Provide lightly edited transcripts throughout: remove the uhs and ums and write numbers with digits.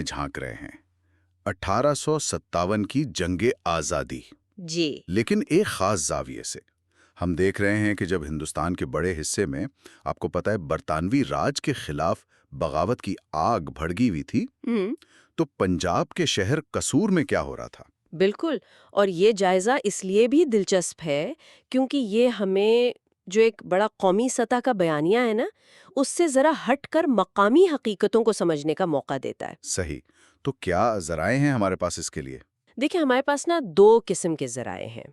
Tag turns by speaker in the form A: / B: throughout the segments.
A: جھانک رہے ہیں 1857 کی جنگ آزادی،
B: جی
A: لیکن ایک خاص زاویے سے ہم دیکھ رہے ہیں کہ جب ہندوستان کے بڑے حصے میں آپ کو پتہ ہے برطانوی راج کے خلاف بغاوت کی آگ بھڑکی ہوئی تھی،
B: ہم
A: تو پنجاب کے شہر قصور میں کیا ہو رہا تھا؟
B: بالکل، اور یہ جائزہ اس لیے بھی دلچسپ ہے کیونکہ یہ ہمیں جو ایک بڑا قومی سطح کا بیانیہ ہے نا، اس سے ذرا ہٹ کر مقامی حقیقتوں کو سمجھنے کا موقع دیتا ہے۔
A: صحیح، تو کیا ذرائع ہیں ہمارے پاس اس کے لیے؟
B: دیکھیں، ہمارے پاس نا دو قسم کے ذرائع ہیں۔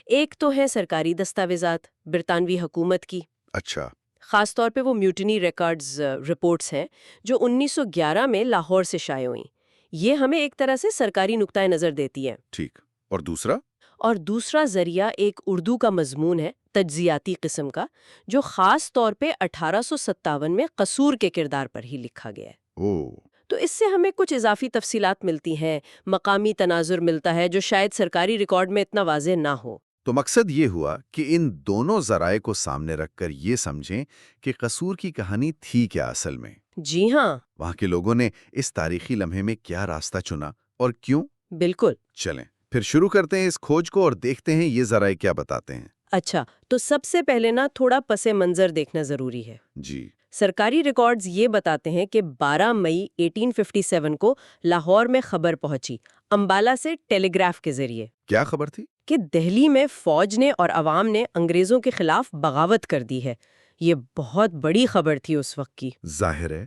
B: ایک تو ہے سرکاری دستاویزات برطانوی حکومت کی،
A: اچھا،
B: خاص طور پہ وہ میوٹنی ریکارڈز رپورٹس ہیں جو 1911 میں لاہور سے شائع ہوئیں۔ یہ ہمیں ایک طرح سے سرکاری نقطۂ نظر دیتی ہے۔
A: ٹھیک، اور دوسرا؟
B: اور دوسرا ذریعہ ایک اردو کا مضمون ہے، تجزیاتی قسم کا، جو خاص طور پہ 1857 میں قصور کے کردار پر ہی لکھا گیا ہے۔
A: اوہ،
B: تو اس سے ہمیں کچھ اضافی تفصیلات ملتی ہیں، مقامی تناظر ملتا ہے جو شاید سرکاری ریکارڈ میں اتنا واضح نہ ہو۔
A: تو مقصد یہ ہوا کہ ان دونوں ذرائع کو سامنے رکھ کر یہ سمجھیں کہ قصور کی کہانی تھی کیا اصل میں،
B: جی ہاں،
A: وہاں کے لوگوں نے اس تاریخی لمحے میں کیا راستہ چنا اور کیوں۔
B: بالکل۔
A: چلیں پھر شروع کرتے ہیں اس کھوج کو اور دیکھتے ہیں یہ ذرائع کیا بتاتے ہیں۔
B: اچھا، تو سب سے پہلے نا تھوڑا پس منظر دیکھنا ضروری ہے۔
A: جی،
B: سرکاری ریکارڈز یہ بتاتے ہیں کہ 12 مئی 1857 کو لاہور میں خبر پہنچی، امبالہ سے ٹیلی گراف کے ذریعے،
A: کیا خبر تھی؟
B: کہ دہلی میں فوج نے اور عوام نے انگریزوں کے خلاف بغاوت کر دی ہے۔ یہ بہت بڑی خبر تھی اس وقت کی۔
A: ظاہر ہے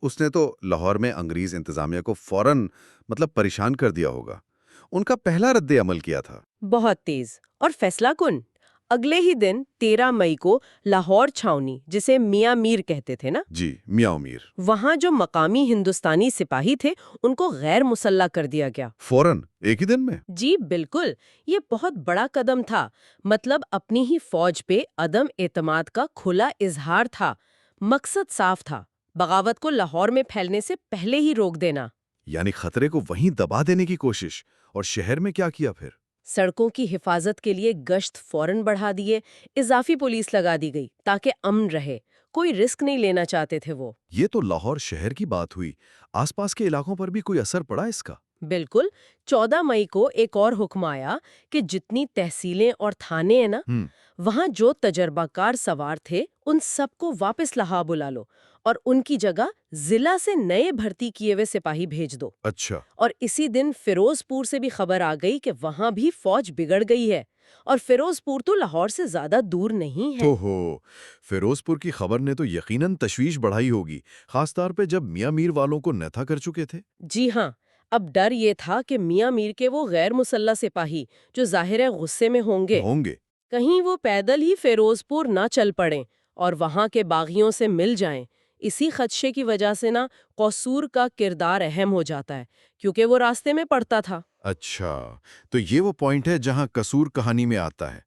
A: اس نے تو لاہور میں انگریز انتظامیہ کو فوراً پریشان کر دیا ہوگا۔ ان کا پہلا رد عمل کیا تھا؟
B: بہت تیز اور فیصلہ کن۔ اگلے ہی دن 13 مئی کو لاہور چھاونی، جسے میاں میر کہتے تھے نا،
A: جی، میاں امیر،
B: وہاں جو مقامی ہندوستانی سپاہی تھے ان کو غیر مسلح کر دیا گیا۔
A: فوراً ایک ہی دن میں؟
B: جی بالکل، یہ بہت بڑا قدم تھا، مطلب اپنی ہی فوج پہ عدم اعتماد کا کھلا اظہار تھا۔ مقصد صاف تھا، بغاوت کو لاہور میں پھیلنے سے پہلے ہی روک دینا۔
A: یعنی خطرے کو وہیں دبا دینے کی کوشش۔ اور شہر میں کیا کیا پھر؟
B: سڑکوں کی حفاظت کے لیے گشت فوراً بڑھا دیے، اضافی پولیس لگا دی گئی تاکہ امن رہے، کوئی رسک نہیں لینا چاہتے تھے وہ۔
A: یہ تو لاہور شہر کی بات ہوئی، آس پاس کے علاقوں پر بھی کوئی اثر پڑا اس کا؟
B: بالکل، 14 مئی کو ایک اور حکم آیا کہ جتنی تحصیلیں اور تھانے ہیں نا، وہاں جو تجربہ کار سوار تھے ان سب کو واپس لاہور بلا لو اور ان کی جگہ ضلع سے نئے بھرتی کیے ہوئے سپاہی بھیج دو۔
A: اچھا،
B: اور اسی دن فیروز پور سے بھی خبر آ گئی کہ وہاں بھی فوج بگڑ گئی ہے، اور فیروز پور تو لاہور سے زیادہ دور نہیں ہے۔
A: اوہو، فیروز پور کی خبر نے تو یقیناً تشویش بڑھائی ہوگی، خاص طور پہ جب میاں میر والوں کو نتھا کر چکے تھے۔
B: جی ہاں، اب ڈر یہ تھا کہ میاں میر کے وہ غیر مسلح سپاہی جو ظاہر ہے غصے میں ہوں گے، کہیں وہ پیدل ہی فیروز پور نہ چل پڑیں اور وہاں کے باغیوں سے مل جائیں۔ اسی خدشے کی وجہ سے نا قصور کا کردار اہم ہو جاتا ہے، کیونکہ وہ راستے میں پڑتا تھا۔
A: اچھا، تو یہ وہ پوائنٹ ہے جہاں قصور کہانی میں آتا ہے۔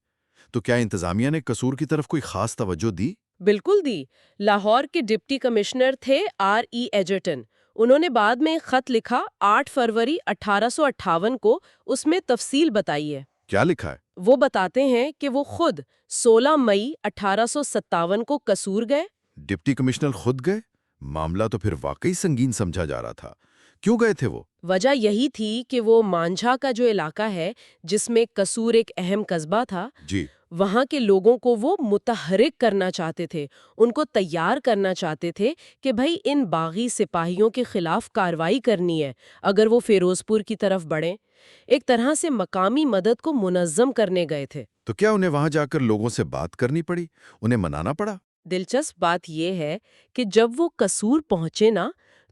A: تو کیا انتظامیہ نے قصور کی طرف کوئی خاص توجہ دی؟
B: بالکل دی۔ لاہور کے ڈپٹی کمشنر تھے R.E. ایجرٹن۔ انہوں نے بعد میں ایک خط لکھا 8 فروری 1858 کو، اس میں تفصیل بتائی ہے۔
A: کیا لکھا ہے؟
B: وہ بتاتے ہیں کہ وہ خود 16 مئی 1857 کو قصور گئے۔
A: ڈپٹی کمشنر خود گئے؟ معاملہ تو پھر واقعی سنگین سمجھا جا رہا تھا۔ کیوں گئے تھے وہ؟
B: وجہ یہی تھی کہ وہ مانجھا کا جو علاقہ ہے جس میں قصور ایک اہم قصبہ تھا،
A: جی،
B: وہاں کے لوگوں کو وہ متحرک کرنا چاہتے تھے، ان کو تیار کرنا چاہتے تھے کہ بھئی ان باغی سپاہیوں کے خلاف کارروائی کرنی ہے اگر وہ فیروز پور کی طرف بڑھیں۔ ایک طرح سے مقامی مدد کو منظم کرنے گئے تھے۔
A: تو کیا انہیں وہاں جا کر لوگوں سے بات کرنی پڑی؟ انہیں منانا پڑا؟
B: دلچسپ بات یہ ہے کہ جب وہ قصور پہنچے نا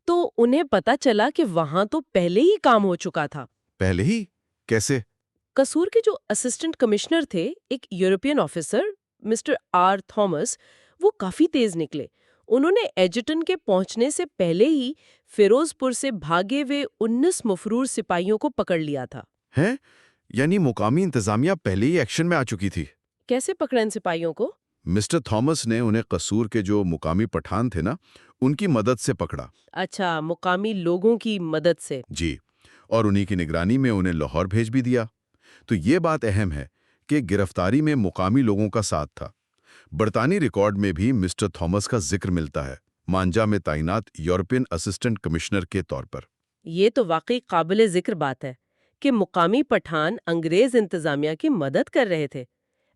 B: تو انہیں پتا چلا کہ وہاں تو پہلے ہی کام ہو چکا تھا۔
A: پہلے ہی؟ کیسے؟
B: قصور کے جو اسسٹنٹ کمشنر تھے، ایک European officer mister R. Thomas, وہ کافی تیز نکلے۔ انہوں نے ایجرٹن کے پہنچنے سے پہلے ہی فیروز پور سے بھاگے ہوئے 19 مفرور سپاہیوں کو پکڑ لیا تھا۔
A: ہیں؟ یعنی مقامی انتظامیہ پہلے ہی ایکشن میں آ چکی تھی؟
B: کیسے پکڑا ان سپاہیوں کو؟
A: مسٹر تھامس نے انہیں قصور کے جو مقامی پٹھان تھے نا، ان کی مدد سے پکڑا۔
B: اچھا، مقامی لوگوں کی مدد سے۔
A: جی، اور انہی کی نگرانی میں انہیں لاہور بھیج بھی دیا۔ تو یہ بات اہم ہے کہ گرفتاری میں مقامی لوگوں کا ساتھ تھا۔ برطانوی ریکارڈ میں بھی مسٹر تھامس کا ذکر ملتا ہے، مانجا میں تعینات یورپین اسسٹنٹ کمشنر کے طور پر۔
B: یہ تو واقعی قابل ذکر بات ہے کہ مقامی پٹھان انگریز انتظامیہ کی مدد کر رہے تھے۔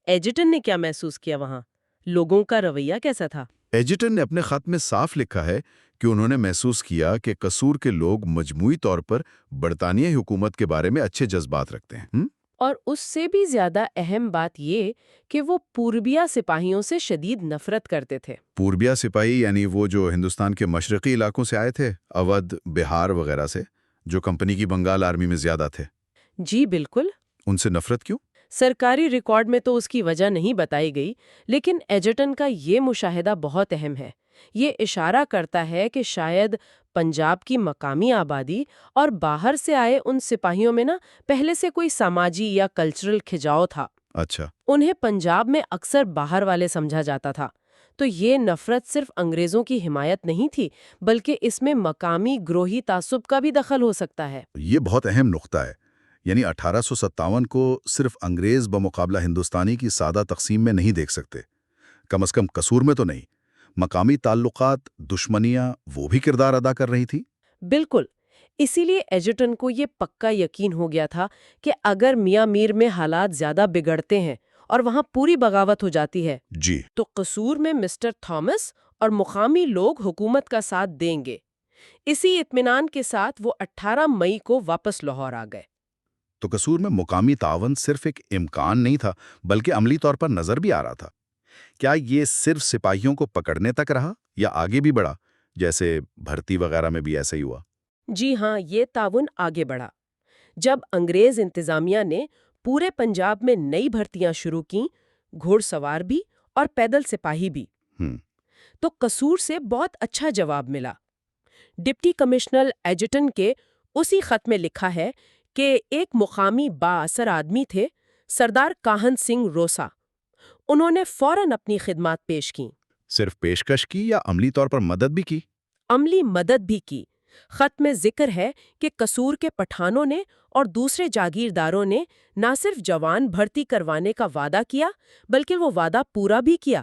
B: ایجٹن نے کیا محسوس کیا وہاں؟ لوگوں کا رویہ کیسا تھا؟
A: ایجٹن نے اپنے خط میں صاف لکھا ہے کہ انہوں نے محسوس کیا کہ قصور کے لوگ مجموعی طور پر برطانوی حکومت کے بارے میں اچھے جذبات رکھتے ہیں۔
B: اور اس سے بھی زیادہ اہم بات یہ کہ وہ پوربیہ سپاہیوں سے شدید نفرت کرتے تھے۔
A: پوربیہ سپاہی یعنی وہ جو ہندوستان کے مشرقی علاقوں سے آئے تھے، اودھ، بہار وغیرہ سے، جو کمپنی کی بنگال آرمی میں زیادہ تھے۔
B: جی بالکل۔
A: ان سے نفرت کیوں؟
B: سرکاری ریکارڈ میں تو اس کی وجہ نہیں بتائی گئی، لیکن ایجٹن کا یہ مشاہدہ بہت اہم ہے۔ یہ اشارہ کرتا ہے کہ شاید پنجاب کی مقامی آبادی اور باہر سے آئے ان سپاہیوں میں پہلے سے کوئی سماجی یا کلچرل کھجاؤ تھا۔
A: اچھا۔
B: انہیں پنجاب میں اکثر باہر والے سمجھا جاتا تھا۔ تو یہ نفرت صرف انگریزوں کی حمایت نہیں تھی، بلکہ اس میں مقامی گروہی تعصب کا بھی دخل ہو سکتا ہے۔
A: یہ بہت اہم نقطہ ہے، یعنی 1857 کو صرف انگریز بمقابلہ ہندوستانی کی سادہ تقسیم میں نہیں دیکھ سکتے، کم از کم قصور میں تو نہیں۔ مقامی تعلقات، دشمنیاں، وہ بھی کردار ادا کر رہی تھی۔
B: بالکل۔ اسی لیے ایجٹن کو یہ پکا یقین ہو گیا تھا کہ اگر میاں میر میں حالات زیادہ بگڑتے ہیں اور وہاں پوری بغاوت ہو جاتی ہے
A: جی،
B: تو قصور میں مسٹر تھامس اور مقامی لوگ حکومت کا ساتھ دیں گے۔ اسی اطمینان کے ساتھ وہ 18 مئی کو واپس لاہور آ گئے۔
A: تو قصور میں مقامی تعاون صرف ایک امکان نہیں تھا، بلکہ عملی طور پر نظر بھی آ رہا تھا۔ کیا یہ صرف سپاہیوں کو پکڑنے تک رہا یا آگے بھی بڑھا، جیسے بھرتی وغیرہ میں بھی ایسا ہی ہوا؟
B: جی ہاں، یہ تعاون آگے بڑھا۔ جب انگریز انتظامیہ نے پورے پنجاب میں نئی بھرتیاں شروع کیں، گھوڑ سوار بھی اور پیدل سپاہی بھی، تو قصور سے بہت اچھا جواب ملا۔ ڈپٹی کمشنر ایجٹن کے اسی خط میں لکھا ہے کہ ایک مقامی بااثر آدمی تھے، سردار کاہن سنگھ روسا۔ انہوں نے فوراً اپنی خدمات پیش کیں۔
A: صرف پیشکش کی یا عملی طور پر مدد بھی کی؟
B: عملی مدد بھی کی۔ خط میں ذکر ہے کہ قصور کے پٹھانوں نے اور دوسرے جاگیرداروں نے نہ صرف جوان بھرتی کروانے کا وعدہ کیا، بلکہ وہ وعدہ پورا بھی کیا۔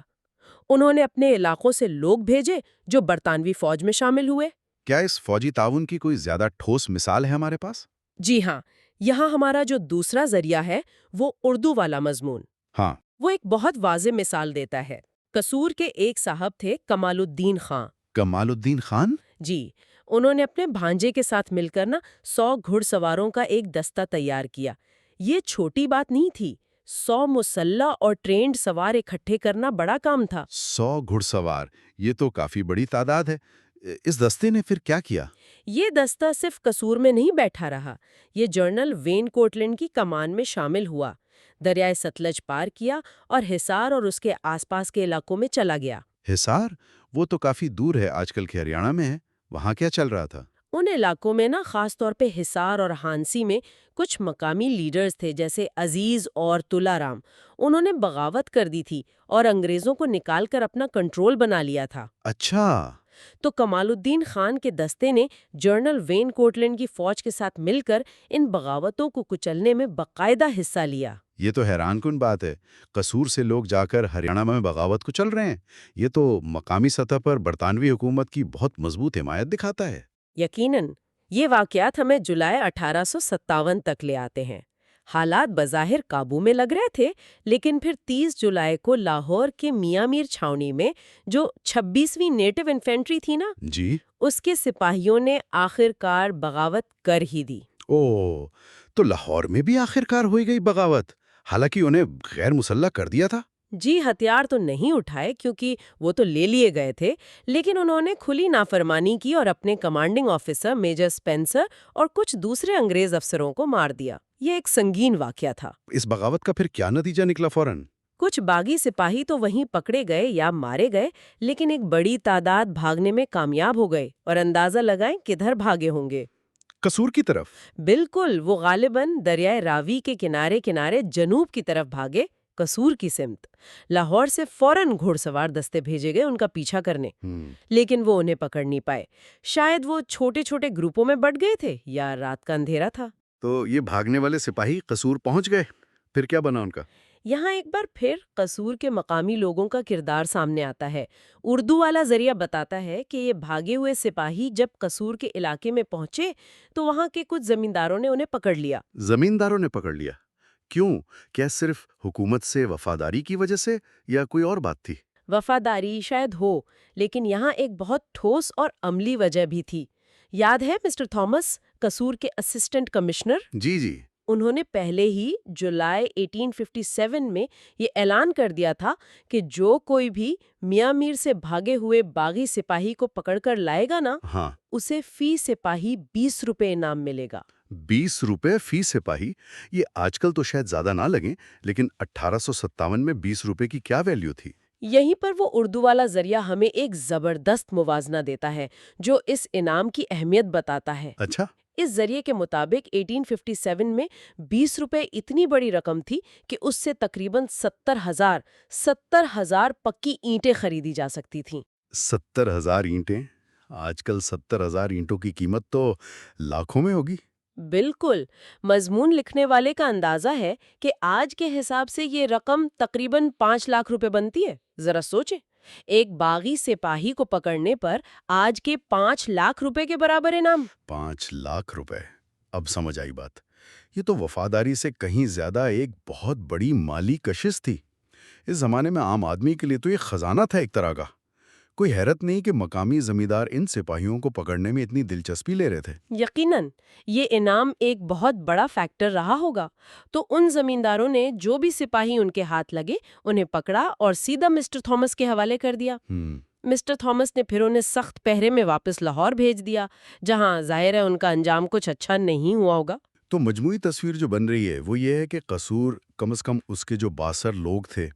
B: انہوں نے اپنے علاقوں سے لوگ بھیجے جو برطانوی فوج میں شامل ہوئے۔
A: کیا اس فوجی تعاون کی کوئی زیادہ ٹھوس مثال ہے ہمارے پاس؟
B: جی ہاں، یہاں ہمارا جو دوسرا ذریعہ ہے وہ اردو والا مضمون۔
A: ہاں،
B: وہ ایک بہت واضح مثال دیتا ہے۔ قصور کے ایک صاحب تھے کمال الدین خان۔
A: کمال الدین خان؟
B: جی، انہوں نے اپنے بھانجے کے ساتھ مل کر 100 گھڑ سواروں کا ایک دستہ تیار کیا۔ یہ چھوٹی بات نہیں تھی، 100 مسلح اور ٹرینڈ سوار اکٹھے کرنا بڑا کام تھا۔
A: 100 گھڑ سوار، یہ تو کافی بڑی تعداد ہے۔ اس دستے نے پھر کیا کیا؟
B: یہ دستہ صرف قصور میں نہیں بیٹھا رہا، یہ جنرل وین کوٹلینڈ کی کمان میں شامل ہوا، دریائے ستلج پار کیا اور حصار اور اس کے آس پاس کے علاقوں میں چلا گیا۔
A: حصار؟ وہ تو کافی دور ہے، آج کل کے ہریانہ میں ہے۔ وہاں کیا چل رہا تھا؟
B: ان علاقوں میں خاص طور پہ حصار اور ہانسی میں کچھ مقامی لیڈرز تھے جیسے عزیز اور تلارام۔ انہوں نے بغاوت کر دی تھی اور انگریزوں کو نکال کر اپنا کنٹرول بنا لیا تھا۔
A: اچھا۔
B: تو کمال الدین خان کے دستے نے جنرل وین کوٹلینڈ کی فوج کے ساتھ مل کر ان بغاوتوں کو کچلنے میں باقاعدہ حصہ لیا۔
A: یہ تو حیران کن بات ہے، قصور سے لوگ جا کر ہریانہ میں بغاوت کو چل رہے ہیں۔ یہ تو مقامی سطح پر برطانوی حکومت کی بہت مضبوط حمایت دکھاتا ہے۔
B: یقیناً یہ واقعات ہمیں جولائی 1857 تک لے آتے ہیں۔ حالات بظاہر قابو میں لگ رہے تھے، لیکن پھر 30 جولائی کو لاہور کے میاں میر چھاؤنی میں جو 26ویں نیٹو انفینٹری تھی
A: جی،
B: اس کے سپاہیوں نے آخر کار بغاوت کر ہی دی۔
A: اوہ، تو لاہور میں بھی آخر کار ہوئی گئی بغاوت، حالانکہ انہیں غیر مسلح کر دیا تھا۔
B: جی، ہتھیار تو نہیں اٹھائے کیونکہ وہ تو لے لیے گئے تھے، لیکن انہوں نے کھلی نافرمانی کی اور اپنے کمانڈنگ آفیسر میجر سپینسر اور کچھ دوسرے انگریز افسروں کو مار دیا۔ یہ ایک سنگین واقعہ تھا۔
A: اس بغاوت کا پھر کیا نتیجہ نکلا فوراً؟
B: کچھ باغی سپاہی تو وہیں پکڑے گئے یا مارے گئے، لیکن ایک بڑی تعداد بھاگنے میں کامیاب ہو گئے، اور اندازہ لگائیں کدھر بھاگے ہوں گے۔
A: قصور کی طرف؟
B: بالکل، وہ غالباً دریائے راوی کے کنارے کنارے جنوب کی طرف بھاگے، قصور کی سمت۔ لاہور سے فوراً گھوڑ سوار دستے بھیجے گئے ان کا پیچھا کرنے، لیکن وہ انہیں پکڑ نہیں پائے۔ شاید وہ چھوٹے چھوٹے گروپوں میں بٹ گئے تھے یا رات کا اندھیرا تھا۔
A: تو یہ بھاگنے والے سپاہی قصور پہنچ گئے، پھر کیا بنا ان کا؟
B: یہاں ایک بار پھر قصور کے مقامی لوگوں کا کردار سامنے آتا ہے۔ اردو والا ذریعہ بتاتا ہے کہ یہ بھاگے ہوئے سپاہی جب قصور کے علاقے میں پہنچے تو وہاں کے کچھ زمینداروں نے انہیں پکڑ لیا۔
A: زمینداروں نے پکڑ لیا؟ کیوں؟ کیا صرف حکومت سے وفاداری کی وجہ سے یا کوئی اور بات تھی؟
B: وفاداری شاید ہو، لیکن یہاں ایک بہت ٹھوس اور عملی وجہ بھی تھی۔ یاد ہے مسٹر تھامس، قصور کے اسسٹنٹ کمشنر؟
A: جی جی۔
B: انہوں نے پہلے ہی جولائی 1857 میں یہ اعلان کر دیا تھا کہ جو کوئی بھی میاں میر سے بھاگے ہوئے باغی سپاہی کو پکڑ کر لائے گا نا،
A: ہاں،
B: اسے فی سپاہی 20 روپے انعام ملے گا۔
A: 20 روپے فی سپاہی؟ یہ آج کل تو شاید زیادہ نہ لگیں، لیکن 1857 میں 20 روپے کی کیا ویلیو تھی؟
B: یہیں پر وہ اردو والا ذریعہ ہمیں ایک زبردست موازنہ دیتا ہے جو اس انعام کی اہمیت بتاتا ہے۔
A: اچھا۔
B: اس ذریعے کے مطابق 1857 میں 20 روپے اتنی بڑی رقم تھی کہ اس سے تقریباً 70,000 پکی اینٹیں خریدی جا سکتی تھیں۔
A: 70,000 اینٹیں؟ آج کل 70,000 اینٹوں کی قیمت تو لاکھوں میں ہوگی۔
B: بالکل، مضمون لکھنے والے کا اندازہ ہے کہ آج کے حساب سے یہ رقم تقریباً 5 لاکھ روپے بنتی ہے۔ ذرا سوچیں، ایک باغی سپاہی کو پکڑنے پر آج کے 5 لاکھ روپے کے برابر انعام۔
A: 5 لاکھ روپے! اب سمجھ آئی بات۔ یہ تو وفاداری سے کہیں زیادہ ایک بہت بڑی مالی کشش تھی۔ اس زمانے میں عام آدمی کے لیے تو یہ خزانہ تھا ایک طرح کا۔ کوئی حیرت نہیں کہ مقامی زمیندار ان سپاہیوں کو پکڑنے میں اتنی دلچسپی لے رہے تھے۔
B: یقیناً یہ انعام ایک بہت بڑا فیکٹر رہا ہوگا، تو ان زمینداروں نے جو بھی سپاہی ان کے ہاتھ لگے انہیں پکڑا اور سیدھا مسٹر تھامس کے حوالے کر دیا۔ مسٹر تھامس نے پھر انہیں سخت پہرے میں واپس لاہور بھیج دیا، جہاں ظاہر ہے ان کا انجام کچھ اچھا نہیں ہوا ہوگا۔
A: تو مجموعی تصویر جو بن رہی ہے وہ یہ ہے کہ قصور کم از کم اس کے جو بااثر لوگ تھے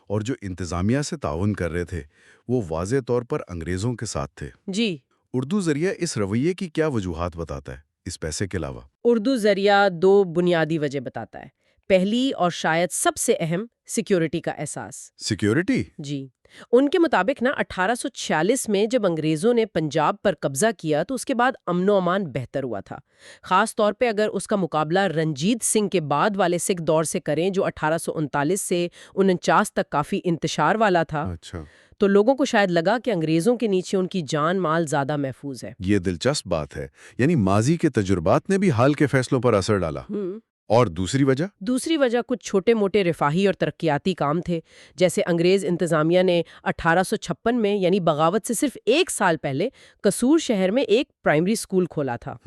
A: اور جو انتظامیہ سے تعاون کر رہے تھے وہ واضح طور پر انگریزوں کے ساتھ تھے۔
B: جی،
A: اردو ذریعہ اس رویے کی کیا وجوہات بتاتا ہے اس پیسے کے علاوہ؟
B: اردو ذریعہ 2 بنیادی وجہ بتاتا ہے۔ پہلی اور شاید سب سے اہم، سیکیورٹی کا احساس۔
A: سیکیورٹی؟
B: جی، ان کے مطابق 1846 میں جب انگریزوں نے پنجاب پر قبضہ کیا تو اس کے بعد امن و امان بہتر ہوا تھا، خاص طور پہ اگر اس کا مقابلہ رنجیت سنگھ کے بعد والے سکھ دور سے کریں جو 1839 سے 49 تک کافی انتشار والا تھا۔
A: اچھا،
B: تو لوگوں کو شاید لگا کہ انگریزوں کے نیچے ان کی جان مال زیادہ محفوظ ہے۔
A: یہ دلچسپ بات ہے، یعنی ماضی کے تجربات نے بھی حال کے فیصلوں پر اثر ڈالا۔ اور دوسری وجہ
B: کچھ چھوٹے موٹے رفاہی اور ترقیاتی کام تھے، جیسے انگریز انتظامیہ نے 1856 میں یعنی بغاوت سے صرف 1 سال پہلے قصور شہر میں ایک پرائمری اسکول کھولا تھا۔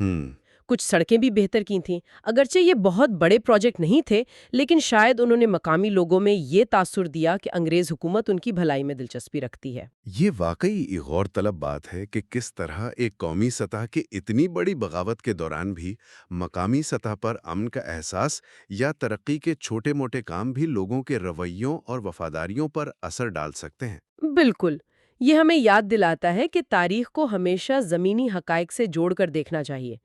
B: کچھ سڑکیں بھی بہتر کی تھیں۔ اگرچہ یہ بہت بڑے پروجیکٹ نہیں تھے، لیکن شاید انہوں نے مقامی لوگوں میں یہ تاثر دیا کہ انگریز حکومت ان کی بھلائی میں دلچسپی رکھتی ہے۔
A: یہ واقعی ایک غور طلب بات ہے کہ کس طرح ایک قومی سطح کے اتنی بڑی بغاوت کے دوران بھی مقامی سطح پر امن کا احساس یا ترقی کے چھوٹے موٹے کام بھی لوگوں کے رویوں اور وفاداریوں پر اثر ڈال سکتے ہیں۔
B: بالکل، یہ ہمیں یاد دلاتا ہے کہ تاریخ کو ہمیشہ زمینی حقائق سے جوڑ کر دیکھنا چاہیے۔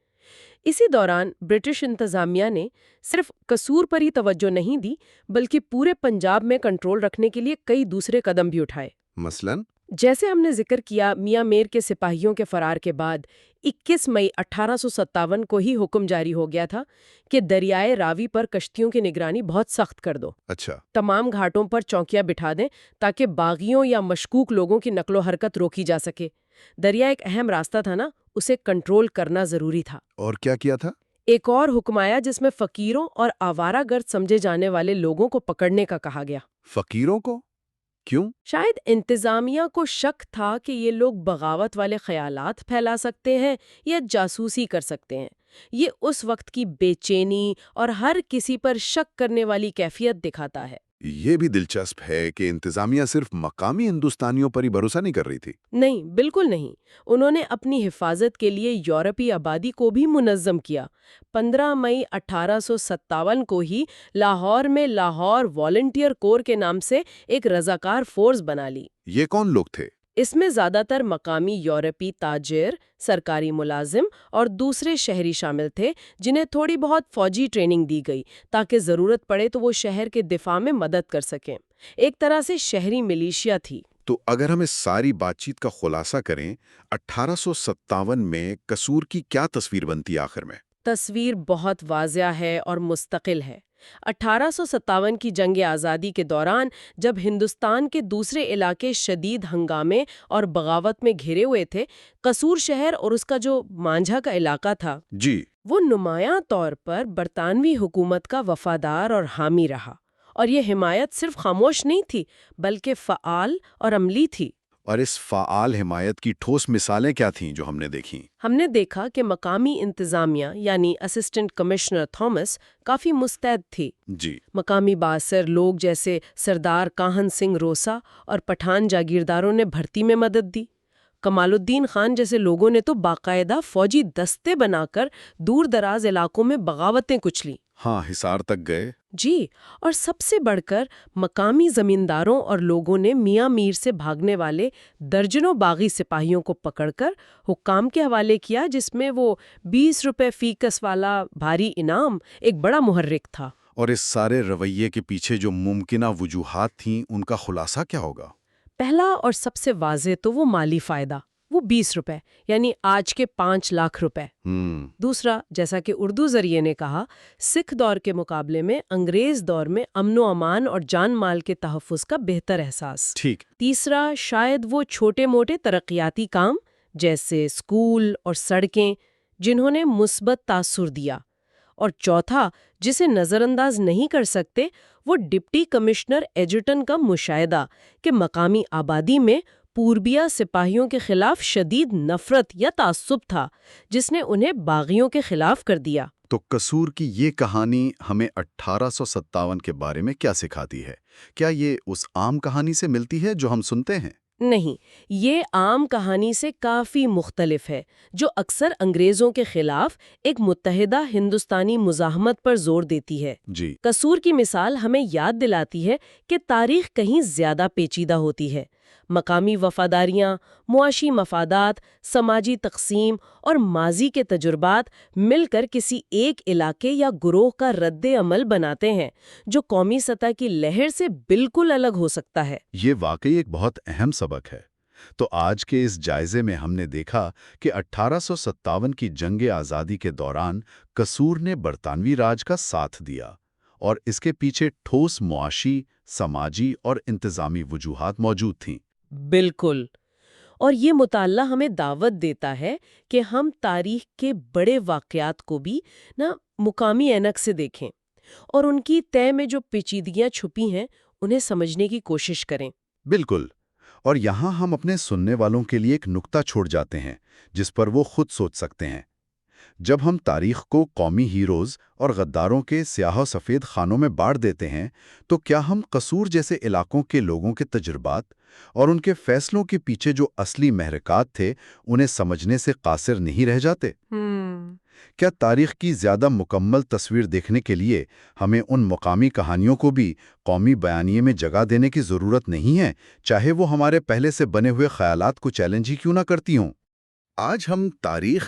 B: اسی دوران برٹش انتظامیہ نے صرف قصور پر ہی توجہ نہیں دی، بلکہ پورے پنجاب میں کنٹرول رکھنے کے لیے کئی دوسرے قدم بھی اٹھائے۔
A: مثلاً
B: جیسے ہم نے ذکر کیا، میاں میر کے سپاہیوں کے فرار کے بعد 21 مئی 1857 کو ہی حکم جاری ہو گیا تھا کہ دریائے راوی پر کشتیوں کی نگرانی بہت سخت کر دو۔
A: اچھا،
B: تمام گھاٹوں پر چوکیاں بٹھا دیں تاکہ باغیوں یا مشکوک لوگوں کی نقل و حرکت روکی جا سکے۔ دریا ایک اہم راستہ تھا نا، اسے کنٹرول کرنا ضروری تھا۔
A: اور کیا کیا تھا؟
B: ایک اور حکم آیا جس میں فقیروں اور آوارہ گرد سمجھے جانے والے لوگوں کو پکڑنے کا کہا گیا۔
A: فقیروں کو؟ کیوں؟
B: شاید انتظامیہ کو شک تھا کہ یہ لوگ بغاوت والے خیالات پھیلا سکتے ہیں یا جاسوسی کر سکتے ہیں۔ یہ اس وقت کی بے چینی اور ہر کسی پر شک کرنے والی کیفیت دکھاتا ہے۔
A: یہ بھی دلچسپ ہے کہ انتظامیہ صرف مقامی ہندوستانیوں پر ہی بھروسہ نہیں کر رہی تھی۔
B: نہیں، بالکل نہیں۔ انہوں نے اپنی حفاظت کے لیے یورپی آبادی کو بھی منظم کیا۔ 15 مئی 1857 کو ہی لاہور میں لاہور والنٹیئر کور کے نام سے ایک رضاکار فورس بنا لی۔
A: یہ کون لوگ تھے؟
B: اس میں زیادہ تر مقامی یورپی تاجر، سرکاری ملازم اور دوسرے شہری شامل تھے جنہیں تھوڑی بہت فوجی ٹریننگ دی گئی تاکہ ضرورت پڑے تو وہ شہر کے دفاع میں مدد کر سکیں۔ ایک طرح سے شہری ملیشیا تھی۔
A: تو اگر ہم اس ساری بات چیت کا خلاصہ کریں، 1857 میں قصور کی کیا تصویر بنتی آخر میں؟
B: تصویر بہت واضح ہے اور مستقل ہے۔ 1857 کی جنگ آزادی کے دوران جب ہندوستان کے دوسرے علاقے شدید ہنگامے اور بغاوت میں گھرے ہوئے تھے، قصور شہر اور اس کا جو مانجھا کا علاقہ تھا
A: جی،
B: وہ نمایاں طور پر برطانوی حکومت کا وفادار اور حامی رہا، اور یہ حمایت صرف خاموش نہیں تھی بلکہ فعال اور عملی تھی۔
A: اور اس فعال حمایت کی ٹھوس مثالیں کیا تھیں جو ہم نے دیکھیں؟
B: ہم نے دیکھا کہ مقامی انتظامیہ یعنی اسسٹنٹ کمشنر تھامس کافی مستعد تھی۔
A: جی،
B: مقامی بااثر لوگ جیسے سردار کاہن سنگھ روسا اور پٹھان جاگیرداروں نے بھرتی میں مدد دی۔ کمال الدین خان جیسے لوگوں نے تو باقاعدہ فوجی دستے بنا کر دور دراز علاقوں میں بغاوتیں کچلیں۔
A: ہاں، حصار تک گئے۔
B: جی، اور سب سے بڑھ کر مقامی زمینداروں اور لوگوں نے میاں میر سے بھاگنے والے درجنوں باغی سپاہیوں کو پکڑ کر حکام کے حوالے کیا، جس میں وہ 20 روپے فی کس والا بھاری انعام ایک بڑا محرک تھا۔
A: اور اس سارے رویے کے پیچھے جو ممکنہ وجوہات تھیں ان کا خلاصہ کیا ہوگا؟
B: پہلا اور سب سے واضح تو وہ مالی فائدہ، وہ 20 روپے یعنی آج کے 5 لاکھ روپے۔ دوسرا، جیسا کہ اردو ذریعے نے کہا، سکھ دور کے مقابلے میں انگریز دور میں امن و امان اور جان مال کے تحفظ کا بہتر احساس۔
A: ٹھیک۔
B: تیسرا، شاید وہ چھوٹے موٹے ترقیاتی کام جیسے اسکول اور سڑکیں جنہوں نے مثبت تاثر دیا۔ اور چوتھا، جسے نظر انداز نہیں کر سکتے، وہ ڈپٹی کمشنر ایجرٹن کا مشاہدہ کہ مقامی آبادی میں پوربیا سپاہیوں کے خلاف شدید نفرت یا تعصب تھا، جس نے انہیں باغیوں کے خلاف کر دیا۔
A: تو قصور کی یہ کہانی ہمیں 1857 کے بارے میں کیا سکھاتی ہے؟ کیا یہ اس عام کہانی سے ملتی ہے جو ہم سنتے ہیں؟
B: نہیں، یہ عام کہانی سے کافی مختلف ہے، جو اکثر انگریزوں کے خلاف ایک متحدہ ہندوستانی مزاحمت پر زور دیتی ہے۔
A: جی،
B: قصور کی مثال ہمیں یاد دلاتی ہے کہ تاریخ کہیں زیادہ پیچیدہ ہوتی ہے۔ مقامی وفاداریاں، معاشی مفادات، سماجی تقسیم اور ماضی کے تجربات مل کر کسی ایک علاقے یا گروہ کا رد عمل بناتے ہیں جو قومی سطح کی لہر سے بالکل الگ ہو سکتا ہے۔
A: یہ واقعی ایک بہت اہم سبق ہے۔ تو آج کے اس جائزے میں ہم نے دیکھا کہ 1857 کی جنگ آزادی کے دوران قصور نے برطانوی راج کا ساتھ دیا، اور اس کے پیچھے ٹھوس معاشی، سماجی اور انتظامی وجوہات موجود تھیں۔
B: بالکل، اور یہ مطالعہ ہمیں دعوت دیتا ہے کہ ہم تاریخ کے بڑے واقعات کو بھی مقامی اینک سے دیکھیں اور ان کی طے میں جو پیچیدگیاں چھپی ہیں انہیں سمجھنے کی کوشش کریں۔
A: بالکل، اور یہاں ہم اپنے سننے والوں کے لیے ایک نکتہ چھوڑ جاتے ہیں جس پر وہ خود سوچ سکتے ہیں۔ جب ہم تاریخ کو قومی ہیروز اور غداروں کے سیاہ و سفید خانوں میں بانٹ دیتے ہیں تو کیا ہم قصور جیسے علاقوں کے لوگوں کے تجربات اور ان کے فیصلوں کے پیچھے جو اصلی محرکات تھے انہیں سمجھنے سے قاصر نہیں رہ جاتے؟ کیا تاریخ کی زیادہ مکمل تصویر دیکھنے کے لیے ہمیں ان مقامی کہانیوں کو بھی قومی بیانیے میں جگہ دینے کی ضرورت نہیں ہے، چاہے وہ ہمارے پہلے سے بنے ہوئے خیالات کو چیلنج ہی کیوں نہ کرتی ہوں؟ آج ہم تاریخ